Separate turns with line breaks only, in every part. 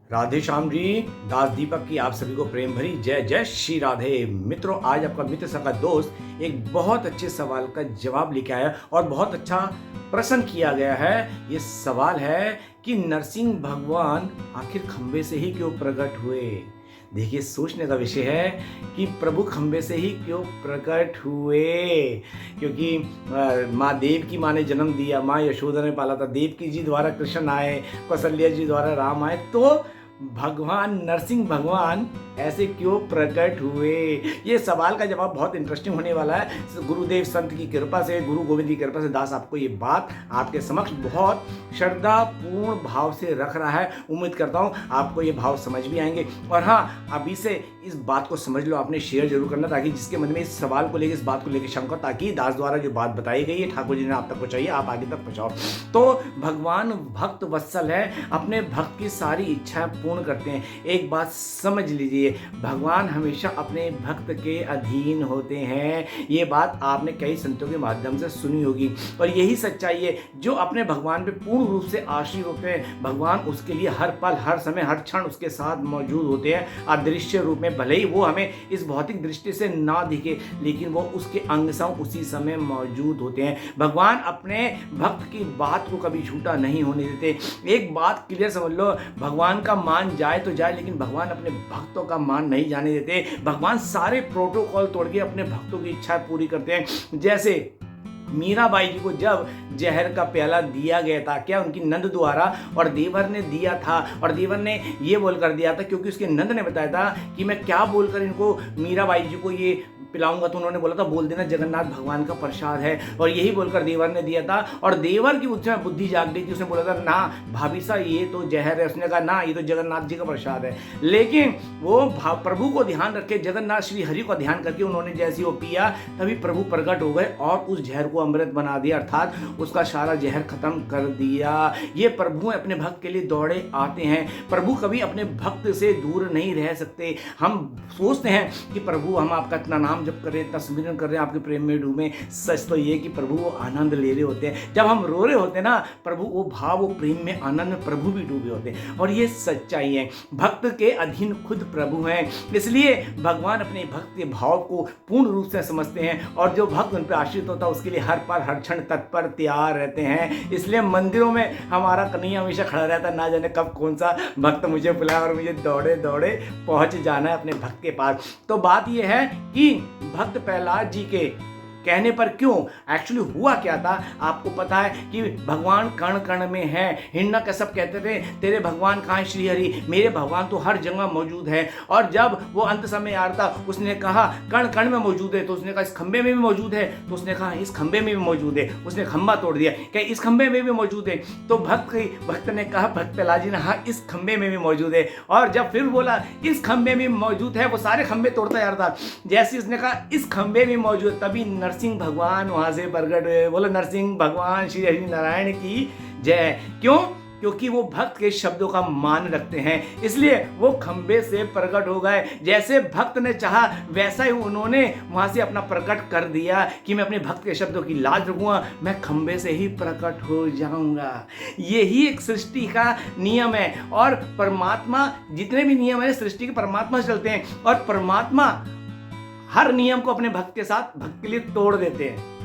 राधे श्याम जी। दास दीपक की आप सभी को प्रेम भरी जय जय श्री राधे। मित्रों, आज आपका मित्र सका दोस्त एक बहुत अच्छे सवाल का जवाब लेके आया और बहुत अच्छा प्रश्न किया गया है। ये सवाल है कि नरसिंह भगवान आखिर खंबे से ही क्यों प्रकट हुए। देखिए, सोचने का विषय है कि प्रभु खंबे से ही क्यों प्रकट हुए। क्योंकि माँ देव की माँ ने जन्म दिया, माँ यशोदा ने पाला था, देवकी जी द्वारा कृष्ण आए, कौशल्या जी द्वारा राम आए, तो भगवान नरसिंह भगवान ऐसे क्यों प्रकट हुए। ये सवाल का जवाब बहुत इंटरेस्टिंग होने वाला है। गुरुदेव संत की कृपा से, गुरु गोविंद की कृपा से दास आपको ये बात आपके समक्ष बहुत श्रद्धापूर्ण भाव से रख रहा है। उम्मीद करता हूँ आपको ये भाव समझ भी आएंगे। और हाँ, अभी से इस बात को समझ लो, आपने शेयर जरूर करना, ताकि जिसके मन में इस सवाल को लेकर, इस बात को लेकर शंका, ताकि दास द्वारा जो बात बताई गई है ठाकुर जी ने आप तक पहुँचाई, आप आगे तक पहुँचाओ। तो भगवान भक्त वत्सल है, अपने भक्त की सारी इच्छाएं पूर्ण करते हैं। एक बात समझ लीजिए, भगवान हमेशा अपने भक्त के अधीन होते हैं। ये बात आपने कई संतों के माध्यम से सुनी होगी और यही सच्चाई है। जो अपने भगवान पे पूर्ण रूप से आश्रित होते हैं, भगवान उसके लिए हर पल, हर समय, हर क्षण उसके साथ मौजूद होते हैं। अदृश्य रूप में, भले ही वो हमें इस भौतिक दृष्टि से ना दिखे, लेकिन वो उसके अंग संग उसी समय मौजूद होते हैं। भगवान अपने भक्त की बात को कभी झूठा नहीं होने देते। एक बात क्लियर समझ लो, भगवान का मान जाए तो जाए, लेकिन भगवान अपने भक्तों का मान नहीं जाने देते। भगवान सारे प्रोटोकॉल तोड़ के अपने भक्तों की इच्छा पूरी करते हैं। जैसे मीराबाई जी को जब जहर का प्याला दिया गया था, क्या उनकी नंद द्वारा, और देवर ने दिया था, और देवर ने ये बोलकर दिया था, क्योंकि उसके नंद ने बताया था कि मैं क्या बोलकर इनको, मीराबाई जी को ये पिलाऊंगा, तो उन्होंने बोला था बोल देना जगन्नाथ भगवान का प्रसाद है, और यही बोलकर देवर ने दिया था। और देवर की उसमें बुद्धि जाग गई थी, उसने बोला था ना भाभी साहब ये तो जहर है, उसने कहा ना ये तो जगन्नाथ जी का प्रसाद है। लेकिन वो प्रभु को ध्यान रखे, जगन्नाथ श्री हरि को ध्यान करके उन्होंने जैसे वो पिया, तभी प्रभु प्रकट हो गए और उस जहर को अमृत बना दिया, अर्थात उसका सारा जहर खत्म कर दिया। ये प्रभु अपने भक्त के लिए दौड़े आते हैं। प्रभु कभी अपने भक्त से दूर नहीं रह सकते। हम सोचते हैं कि प्रभु हम आपका इतना नाम जब करें, इतना स्मरण कर रहे हैं, आपके प्रेम में डूबे। सच तो ये कि प्रभु वो आनंद ले रहे होते हैं। जब हम रो रहे होते हैं ना, प्रभु वो भाव, वो प्रेम में, आनंद में प्रभु भी डूबे होते हैं। और ये सच्चाई है, भक्त के अधीन खुद प्रभु हैं। इसलिए भगवान अपने भक्त के भाव को पूर्ण रूप से समझते हैं, और जो भक्त उन पर आश्रित होता है उसके लिए हर पल, हर क्षण तत्पर, तैयार रहते हैं। इसलिए मंदिरों में हमारा कन्हैया हमेशा खड़ा रहता है, ना जाने कब कौन सा भक्त मुझे बुलाए और मुझे दौड़े दौड़े पहुंच जाना है अपने भक्त के पास। तो बात यह है कि भक्त प्रहलाद जी के कहने पर क्यों, एक्चुअली हुआ क्या था आपको पता है कि भगवान कण कण में है। हिरण्यकश्यप कहते थे तेरे भगवान कहाँ है श्री हरि, मेरे भगवान तो हर जगह मौजूद है। और जब वो अंत समय आ रहा था, उसने कहा कण कण में मौजूद है, तो उसने कहा इस खंबे में भी मौजूद है, तो उसने कहा इस खंबे में भी मौजूद है। उसने खंबा तोड़ दिया, क्या इस खंबे में भी मौजूद है, तो भक्त ने कहा, भक्त प्रहलाद जी ने, हाँ इस खंबे में भी मौजूद है। और जब फिर बोला इस खंबे में मौजूद है, वो सारे खंबे तोड़ता जा रहा था। जैसे उसने कहा इस खंबे में मौजूद, तभी नरसिंह भगवान वहां से प्रकट हुए। बोलो नरसिंह भगवान श्री हरि नारायण की जय। क्यों? क्योंकि वो भक्त के शब्दों का मान रखते हैं, इसलिए वो खंबे से प्रकट हो गए। जैसे भक्त ने चाहा वैसा ही उन्होंने वहां से अपना प्रकट कर दिया कि मैं अपने भक्त के शब्दों की लाज रखूंगा, मैं खंबे से ही प्रकट हो जाऊंगा। यही एक सृष्टि का नियम है। और परमात्मा, जितने भी नियम है सृष्टि के, परमात्मा से चलते हैं, और परमात्मा हर नियम को अपने भक्त के साथ, भक्त के लिए तोड़ देते हैं।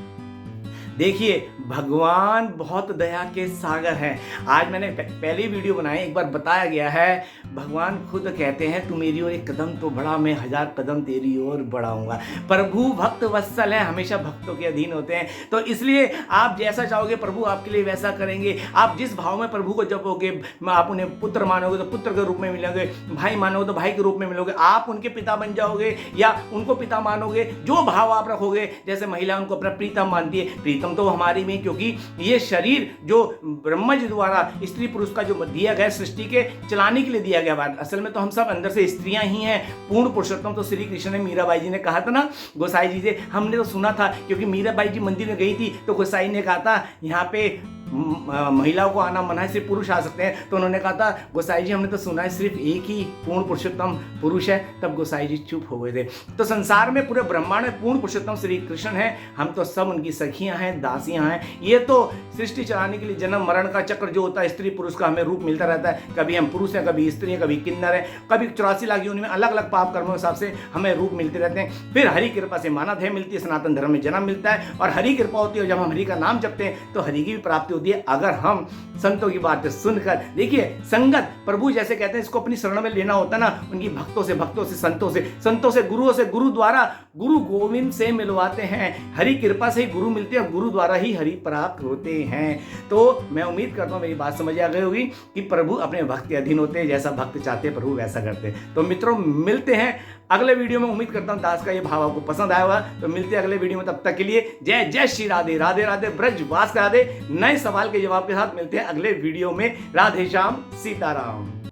देखिए, भगवान बहुत दया के सागर हैं। आज मैंने पहले वीडियो बनाई, एक बार बताया गया है, भगवान खुद कहते हैं तू मेरी ओर एक कदम तो बढ़ा, मैं 1000 कदम तेरी ओर बढ़ाऊंगा। प्रभु भक्त वत्सल है, हमेशा भक्तों के अधीन होते हैं। तो इसलिए आप जैसा चाहोगे प्रभु आपके लिए वैसा करेंगे। आप जिस भाव में प्रभु को जपोगे, आप उन्हें पुत्र मानोगे तो पुत्र के रूप में मिलोगे, भाई मानोगे तो भाई के रूप में मिलोगे, आप उनके पिता बन जाओगे या उनको पिता मानोगे। जो भाव आप रखोगे, जैसे महिला उनको अपना प्रीतम मानती है, प्रीतम तो हमारी में, क्योंकि ये शरीर जो ब्रह्मा जी द्वारा स्त्री पुरुष का जो दिया गया, सृष्टि के चलाने के लिए दिया गया बात, असल में तो हम सब अंदर से स्त्रियां ही हैं। पूर्ण पुरुषोत्तम तो श्री कृष्ण ने, मीराबाई जी ने कहा था ना गोसाई जी से, हमने तो सुना था, क्योंकि मीराबाई जी मंदिर में गई थी तो गोसाई ने कहा था यहाँ पे महिलाओं को आना मना है, सिर्फ पुरुष आ सकते हैं। तो उन्होंने कहा था गोसाई जी हमने तो सुना है सिर्फ एक ही पूर्ण पुरुषोत्तम पुरुष है। तब गोसाई जी चुप हो गए थे। तो संसार में पूरे ब्रह्मांड में पूर्ण पुरुषोत्तम श्री कृष्ण है, हम तो सब उनकी सखियां हैं, दासियां हैं। ये तो सृष्टि चलाने के लिए जन्म मरण का चक्र जो होता है, स्त्री पुरुष का हमें रूप मिलता रहता है। कभी हम पुरुष हैं, कभी स्त्री हैं, कभी किन्नर है, कभी 84 लाख योनि में अलग अलग पाप कर्मों के हिसाब से हमें रूप मिलते रहते हैं। फिर हरि कृपा से मानव देह मिलती है, सनातन धर्म में जन्म मिलता है और हरि कृपा होती है। जब हम हरि का नाम जपते हैं तो हरि की भी प्राप्ति होती है। अगर हम संतों की बातें सुनकर, देखिए संगत प्रभु जैसे कहते हैं इसको अपनी शरण में लेना होता है ना, उनकी भक्तों से संतों से गुरु द्वारा गुरु गोविंद से मिलवाते हैं। हरि कृपा से ही गुरु मिलते हैं, गुरु द्वारा ही हरि प्राप्त होते हैं। तो मैं उम्मीद करता हूँ मेरी बात समझ आ गई होगी कि प्रभु अपने भक्त के अधीन होते हैं, जैसा भक्त चाहते हैं प्रभु वैसा करते हैं। तो मित्रों मिलते हैं अगले वीडियो में। उम्मीद करता हूँ दास का ये भाव आपको पसंद आया होगा। तो मिलते हैं अगले वीडियो में, तब तक के लिए जय जय श्री राधे। राधे राधे ब्रजवास राधे। नए सवाल के जवाब के साथ मिलते हैं अगले वीडियो में। राधे श्याम सीताराम।